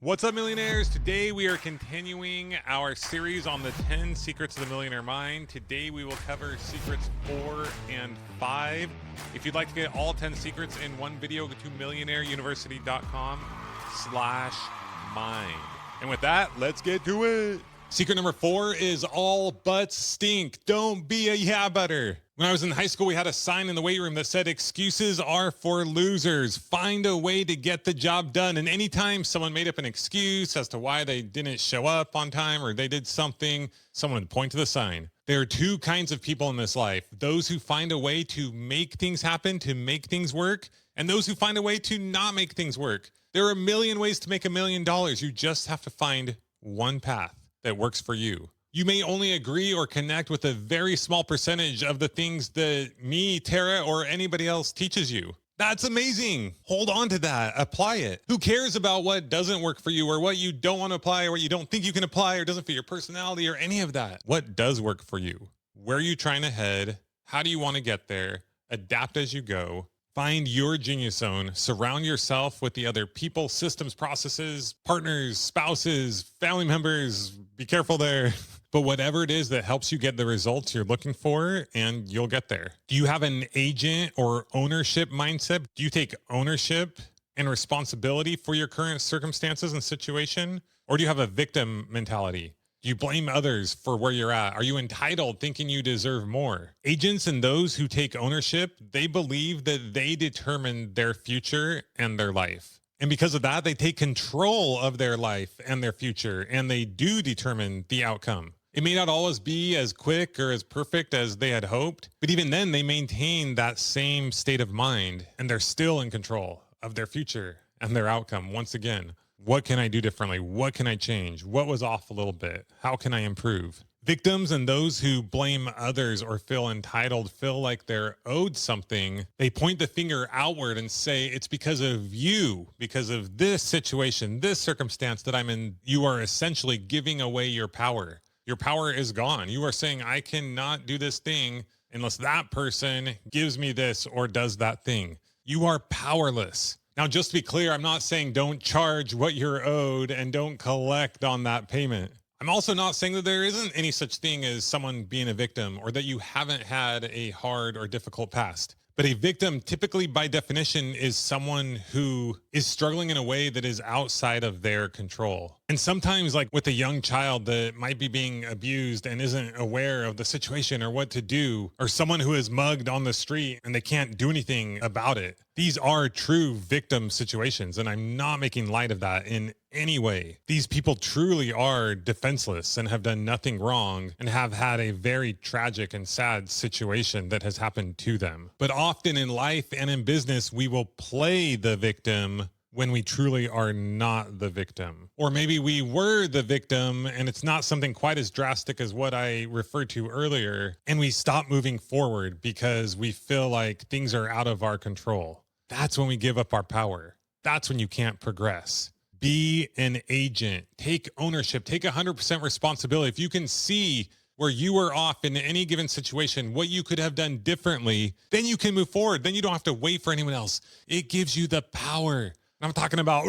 What's up, millionaires? Today we are continuing our series on the 10 secrets of the millionaire mind. Today we will cover secrets 4 and 5. If you'd like to get all 10 secrets in one video, go to millionaireuniversity.com/mind. And with that, let's get to it. Secret number 4 is all butts stink. Don't be a yeah butter. When I was in high school, we had a sign in the weight room that said, excuses are for losers. Find a way to get the job done. And anytime someone made up an excuse as to why they didn't show up on time or they did something, someone would point to the sign. There are two kinds of people in this life: those who find a way to make things happen, to make things work, and those who find a way to not make things work. There are a million ways to make $1 million. You just have to find one path that works for you. You may only agree or connect with a very small percentage of the things that me, Tara, or anybody else teaches you. That's amazing. Hold on to that. Apply it. Who cares about what doesn't work for you or what you don't want to apply or what you don't think you can apply or doesn't fit your personality or any of that? What does work for you? Where are you trying to head? How do you want to get there? Adapt as you go. Find your genius zone. Surround yourself with the other people, systems, processes, partners, spouses, family members. Be careful there. But whatever it is that helps you get the results you're looking for, and you'll get there. Do you have an agent or ownership mindset? Do you take ownership and responsibility for your current circumstances and situation? Or do you have a victim mentality? Do you blame others for where you're at? Are you entitled, thinking you deserve more? Agents and those who take ownership, they believe that they determine their future and their life. And because of that, they take control of their life and their future, and they do determine the outcome. It may not always be as quick or as perfect as they had hoped, but even then they maintain that same state of mind, and they're still in control of their future and their outcome. Once again, what can I do differently? What can I change? What was off a little bit? How can I improve? Victims and those who blame others or feel entitled, feel like they're owed something. They point the finger outward and say, it's because of you, because of this situation, this circumstance that I'm in. You are essentially giving away your power. Your power is gone. You are saying, I cannot do this thing unless that person gives me this or does that thing. You are powerless. Now, just to be clear, I'm not saying don't charge what you're owed and don't collect on that payment. I'm also not saying that there isn't any such thing as someone being a victim or that you haven't had a hard or difficult past. But a victim, typically by definition, is someone who is struggling in a way that is outside of their control. And sometimes, like with a young child that might be being abused and isn't aware of the situation or what to do, or someone who is mugged on the street and they can't do anything about it. These are true victim situations, and I'm not making light of that in any way. These people truly are defenseless and have done nothing wrong and have had a very tragic and sad situation that has happened to them. But often in life and in business, we will play the victim when we truly are not the victim. Or maybe we were the victim and it's not something quite as drastic as what I referred to earlier, and we stop moving forward because we feel like things are out of our control. That's when we give up our power. That's when you can't progress. Be an agent. Take ownership. Take 100% responsibility. If you can see where you were off in any given situation, what you could have done differently, then you can move forward. Then you don't have to wait for anyone else. It gives you the power. I'm talking about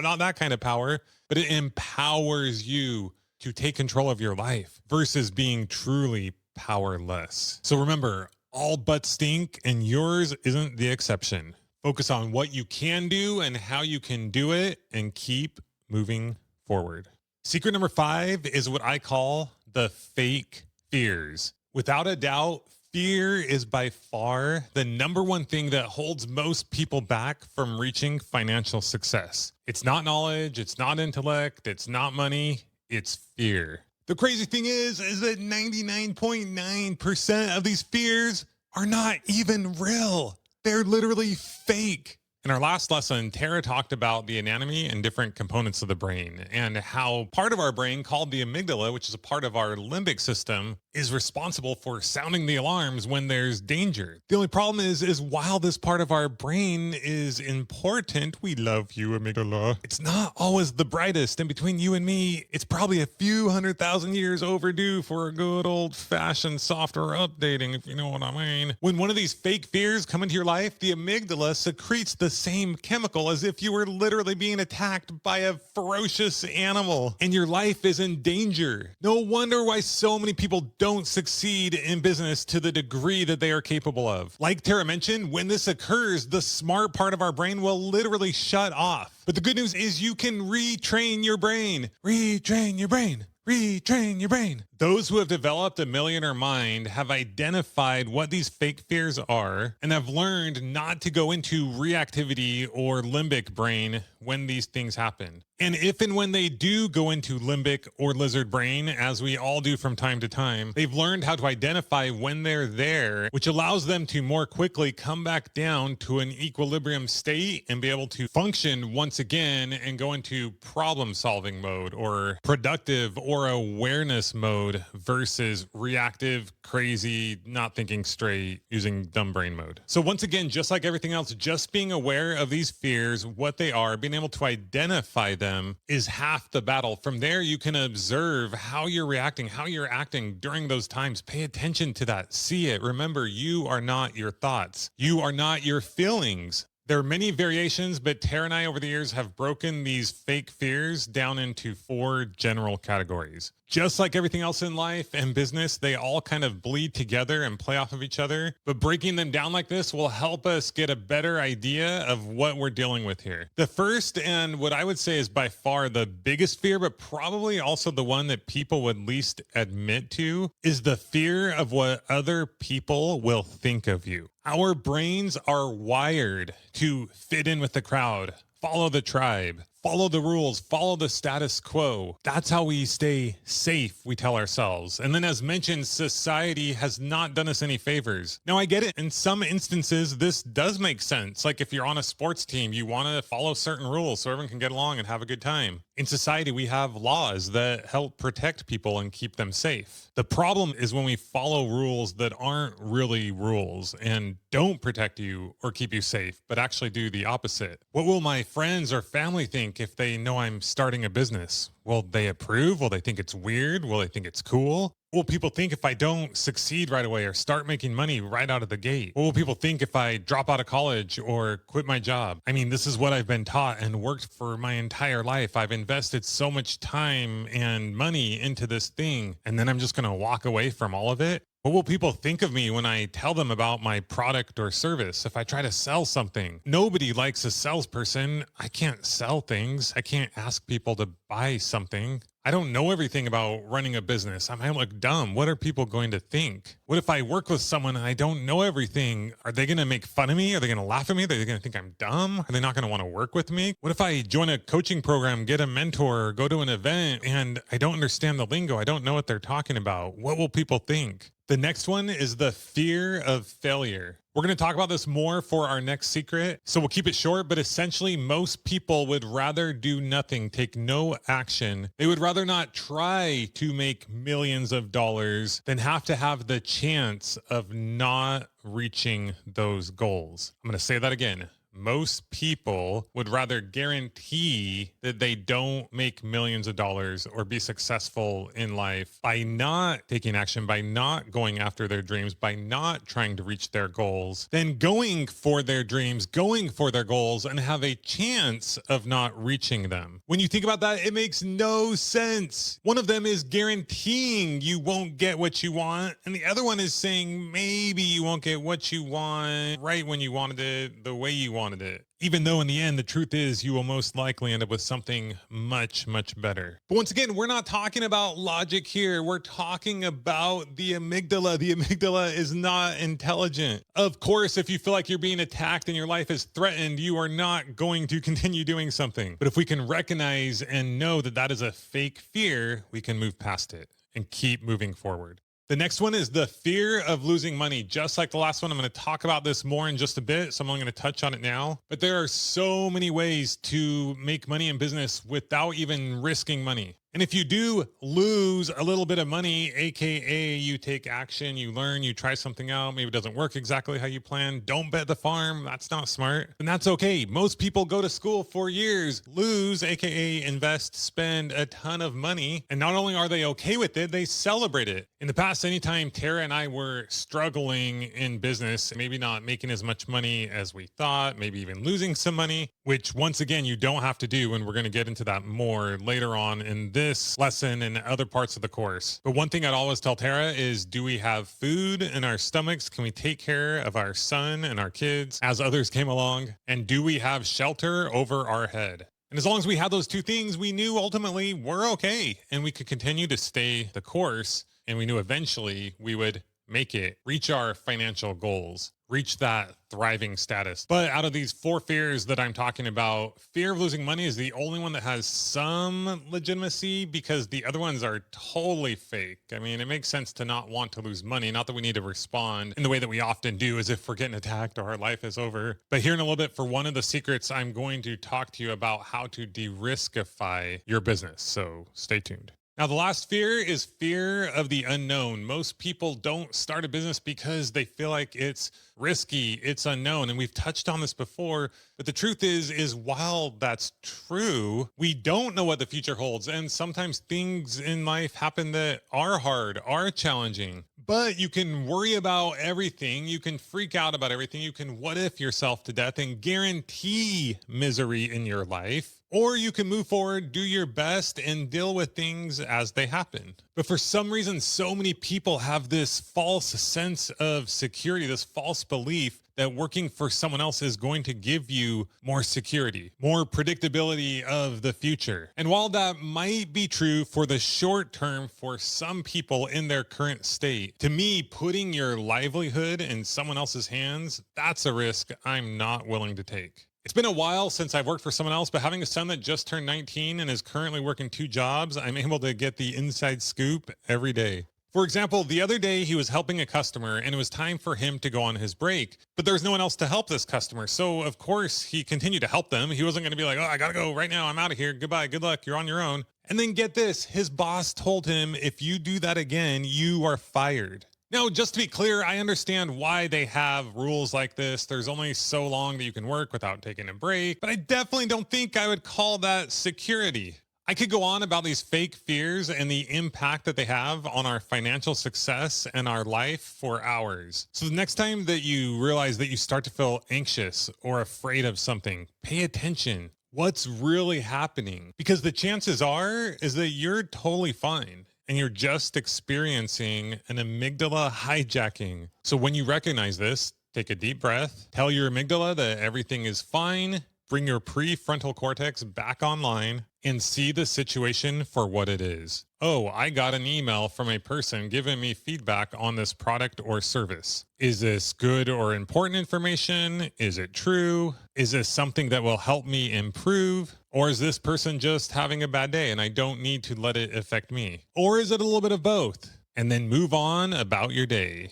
not that kind of power, but it empowers you to take control of your life versus being truly powerless. So remember, all butts stink, and yours isn't the exception. Focus on what you can do and how you can do it, and keep moving forward. Secret number 5 is what I call the fake fears. Without a doubt, fear is by far the number one thing that holds most people back from reaching financial success. It's not knowledge, it's not intellect, it's not money, it's fear. The crazy thing is that 99.9% of these fears are not even real. They're literally fake. In our last lesson, Tara talked about the anatomy and different components of the brain and how part of our brain called the amygdala, which is a part of our limbic system, is responsible for sounding the alarms when there's danger. The only problem is while this part of our brain is important, we love you, amygdala, it's not always the brightest. And between you and me, it's probably a few 100,000 years overdue for a good old-fashioned software updating, if you know what I mean. When one of these fake fears come into your life, the amygdala secretes the the same chemical as if you were literally being attacked by a ferocious animal and your life is in danger. No wonder why so many people don't succeed in business to the degree that they are capable of. Like Tara mentioned, when this occurs, the smart part of our brain will literally shut off. But the good news is you can retrain your brain. Retrain your brain. Retrain your brain. Those who have developed a millionaire mind have identified what these fake fears are and have learned not to go into reactivity or limbic brain when these things happen. And if and when they do go into limbic or lizard brain, as we all do from time to time, they've learned how to identify when they're there, which allows them to more quickly come back down to an equilibrium state and be able to function once again and go into problem solving mode or productive or awareness mode versus reactive, crazy, not thinking straight, using dumb brain mode. So once again, just like everything else, just being aware of these fears, what they are, being able to identify them is half the battle. From there, you can observe how you're reacting, how you're acting during those times. Pay attention to that. See it. Remember, you are not your thoughts. You are not your feelings. There are many variations, but Tara and I over the years have broken these fake fears down into 4 general categories. Just like everything else in life and business, they all kind of bleed together and play off of each other. But breaking them down like this will help us get a better idea of what we're dealing with here. The first, and what I would say is by far the biggest fear, but probably also the one that people would least admit to, is the fear of what other people will think of you. Our brains are wired to fit in with the crowd, follow the tribe, follow the rules, follow the status quo. That's how we stay safe, we tell ourselves. And then as mentioned, society has not done us any favors. Now I get it. In some instances, this does make sense. Like if you're on a sports team, you want to follow certain rules so everyone can get along and have a good time. In society, we have laws that help protect people and keep them safe. The problem is when we follow rules that aren't really rules and don't protect you or keep you safe, but actually do the opposite. What will my friends or family think if they know I'm starting a business? Will they approve? Will they think it's weird? Will they think it's cool? What will people think if I don't succeed right away or start making money right out of the gate? What will people think if I drop out of college or quit my job? I mean, this is what I've been taught and worked for my entire life. I've invested so much time and money into this thing, and then I'm just going to walk away from all of it. What will people think of me when I tell them about my product or service? If I try to sell something, nobody likes a salesperson. I can't sell things. I can't ask people to buy something. I don't know everything about running a business. I might look dumb. What are people going to think? What if I work with someone and I don't know everything? Are they going to make fun of me? Are they going to laugh at me? Are they going to think I'm dumb? Are they not going to want to work with me? What if I join a coaching program, get a mentor, or go to an event, and I don't understand the lingo? I don't know what they're talking about. What will people think? The next one is the fear of failure. We're going to talk about this more for our next secret, so we'll keep it short, but essentially most people would rather do nothing, take no action. They would rather not try to make millions of dollars than have to have the chance of not reaching those goals. I'm going to say that again. Most people would rather guarantee that they don't make millions of dollars or be successful in life by not taking action, by not going after their dreams, by not trying to reach their goals, than going for their dreams, going for their goals, and have a chance of not reaching them. When you think about that, it makes no sense. One of them is guaranteeing you won't get what you want, and the other one is saying maybe you won't get what you want right when you wanted it, the way you wanted it. Even though in the end, the truth is you will most likely end up with something much, much better. But once again, we're not talking about logic here. We're talking about the amygdala. The amygdala is not intelligent. Of course, if you feel like you're being attacked and your life is threatened, you are not going to continue doing something. But if we can recognize and know that that is a fake fear, we can move past it and keep moving forward. The next one is the fear of losing money. Just like the last one, I'm going to talk about this more in just a bit, so I'm only going to touch on it now. But there are so many ways to make money in business without even risking money. And if you do lose a little bit of money, AKA you take action, you learn, you try something out, maybe it doesn't work exactly how you planned, don't bet the farm, that's not smart. And that's okay. Most people go to school for years, lose, AKA invest, spend a ton of money. And not only are they okay with it, they celebrate it. In the past, anytime Tara and I were struggling in business, maybe not making as much money as we thought, maybe even losing some money, which once again, you don't have to do. And we're going to get into that more later on in this lesson and other parts of the course. But one thing I'd always tell Tara is, do we have food in our stomachs? Can we take care of our son and our kids as others came along? And do we have shelter over our head? And as long as we had those two things, we knew ultimately we're okay and we could continue to stay the course. And we knew eventually we would make it, reach our financial goals, reach that thriving status. But out of these 4 fears that I'm talking about, fear of losing money is the only one that has some legitimacy, because the other ones are totally fake. I mean, it makes sense to not want to lose money. Not that we need to respond in the way that we often do, as if we're getting attacked or our life is over. But here in a little bit, for one of the secrets, I'm going to talk to you about how to de-riskify your business. So stay tuned. Now, the last fear is fear of the unknown. Most people don't start a business because they feel like it's risky, it's unknown. And we've touched on this before, but the truth is while that's true, we don't know what the future holds. And sometimes things in life happen that are hard, are challenging. But you can worry about everything. You can freak out about everything. You can what if yourself to death and guarantee misery in your life. Or you can move forward, do your best, and deal with things as they happen. But for some reason, so many people have this false sense of security, this false belief that working for someone else is going to give you more security, more predictability of the future. And while that might be true for the short term for some people in their current state, to me, putting your livelihood in someone else's hands, that's a risk I'm not willing to take. It's been a while since I've worked for someone else, but having a son that just turned 19 and is currently working 2 jobs, I'm able to get the inside scoop every day. For example, the other day he was helping a customer and it was time for him to go on his break, but there was no one else to help this customer. So of course he continued to help them. He wasn't going to be like, oh, I got to go right now. I'm out of here. Goodbye. Good luck. You're on your own. And then get this, his boss told him, if you do that again, you are fired. Now, just to be clear, I understand why they have rules like this. There's only so long that you can work without taking a break, but I definitely don't think I would call that security. I could go on about these fake fears and the impact that they have on our financial success and our life for hours. So the next time that you realize that you start to feel anxious or afraid of something, pay attention. What's really happening? Because the chances are is that you're totally fine. And you're just experiencing an amygdala hijacking. So when you recognize this, take a deep breath, tell your amygdala that everything is fine, bring your prefrontal cortex back online, and see the situation for what it is. Oh, I got an email from a person giving me feedback on this product or service. Is this good or important information? Is it true? Is this something that will help me improve? Or is this person just having a bad day and I don't need to let it affect me? Or is it a little bit of both? And then move on about your day.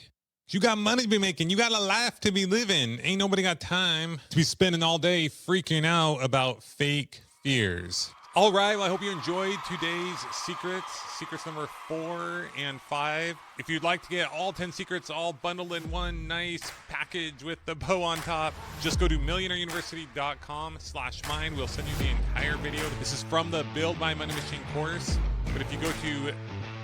You got money to be making. You got a life to be living. Ain't nobody got time to be spending all day freaking out about fake fears. All right, well, I hope you enjoyed today's secrets number 4 and 5. If you'd like to get all 10 secrets all bundled in one nice package with the bow on top, just go to millionaireuniversity.com/mind. We'll send you the entire video. This is from the Build My Money Machine course. But if you go to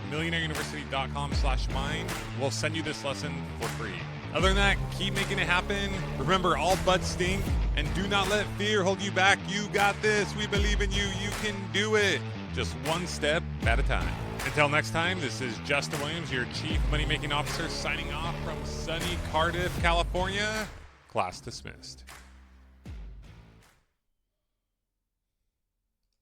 millionaireuniversity.com/mind, we'll send you this lesson for free. Other than that, keep making it happen. Remember, all butts stink, and do not let fear hold you back. You got this. We believe in you. You can do it. Just one step at a time. Until next time, this is Justin Williams, your Chief Money Making Officer, signing off from sunny Cardiff, California. Class dismissed.